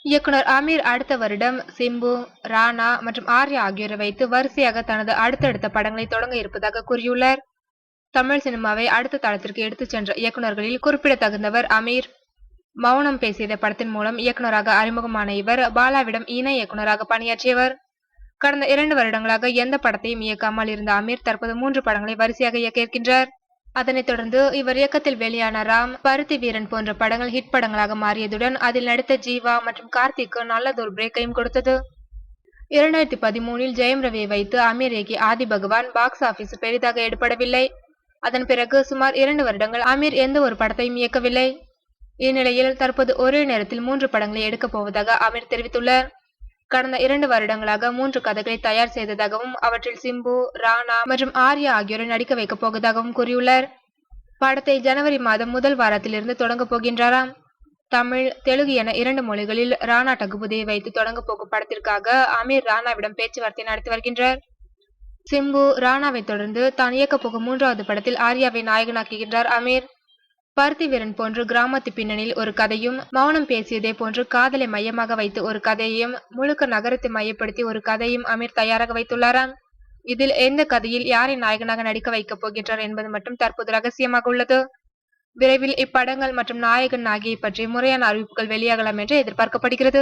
இயக்குனர் அமீர் அடுத்த வருடம் சிம்பு, ராணா மற்றும் ஆர்யா ஆகியோரை வைத்து வரிசையாக தனது அடுத்தடுத்த படங்களை தொடங்க இருப்பதாக கூறியுள்ளார். தமிழ் சினிமாவை அடுத்த தளத்திற்கு எடுத்துச் சென்ற இயக்குனர்களில் குறிப்பிடத்தகுந்தவர் அமீர். மௌனம் பேசியது படத்தின் மூலம் இயக்குனராக அறிமுகமான இவர் பாலாவிடம் இணை இயக்குனராக பணியாற்றியவர். கடந்த 2 வருடங்களாக எந்த படத்தையும் இயக்காமல் இருந்த அமீர் தற்போது 3 படங்களை வரிசையாக இயக்க இருக்கின்றார். அதனைத் தொடர்ந்து இவர் இயக்கத்தில் வெளியான ராம், பருத்தி வீரன் போன்ற படங்கள் ஹிட் படங்களாக மாறியதுடன் அதில் நடித்த ஜீவா மற்றும் கார்த்திக்கு நல்லதொரு பிரேக்கையும் கொடுத்தது. 2013இல் ஜெயம் ரவியை வைத்து அமீர் இயக்கிய ஆதி பகவான் பாக்ஸ் ஆபீஸ் பெரிதாக எடுபடவில்லை. அதன் பிறகு சுமார் 2 வருடங்கள் அமீர் எந்த ஒரு படத்தையும் இயக்கவில்லை. இந்நிலையில் தற்போது ஒரே நேரத்தில் 3 படங்களை எடுக்கப் போவதாக அமீர் தெரிவித்துள்ளார். கடந்த 2 வருடங்களாக 3 கதைகளை தயார் செய்ததாகவும் அவற்றில் சிம்பு, ராணா மற்றும் ஆர்யா ஆகியோரை நடிக்க வைக்கப் போவதாகவும் கூறியுள்ளார். படத்தை ஜனவரி மாதம் முதல் வாரத்திலிருந்து தொடங்கப் போகின்றாராம். தமிழ், தெலுங்கு என 2 மொழிகளில் ராணா டகுபதியை வைத்து தொடங்க போகும் படத்திற்காக அமீர் ராணாவிடம் பேச்சுவார்த்தை நடத்தி வருகின்றார். சிம்பு, ராணாவை தொடர்ந்து தான் இயக்கப் போகும் 3வது படத்தில் ஆர்யாவை நாயகனாக்குகின்றார் அமீர். பருத்தி வீரன் போன்று கிராமத்து பின்னணியில் ஒரு கதையும், மௌனம் பேசியதே போன்று காதலை மையமாக வைத்து ஒரு கதையையும், முழுக்க நகரத்தை மையப்படுத்தி ஒரு கதையும் அமீர் தயாராக வைத்துள்ளாராம். இதில் எந்த கதையில் யாரை நாயகனாக நடிக்க வைக்கப் போகின்றார் என்பது மட்டும் தற்போது ரகசியமாக உள்ளது. விரைவில் இப்படங்கள் மற்றும் நாயகன் நாயகியை பற்றி முறையான அறிவிப்புகள் வெளியாகலாம் என்று எதிர்பார்க்கப்படுகிறது.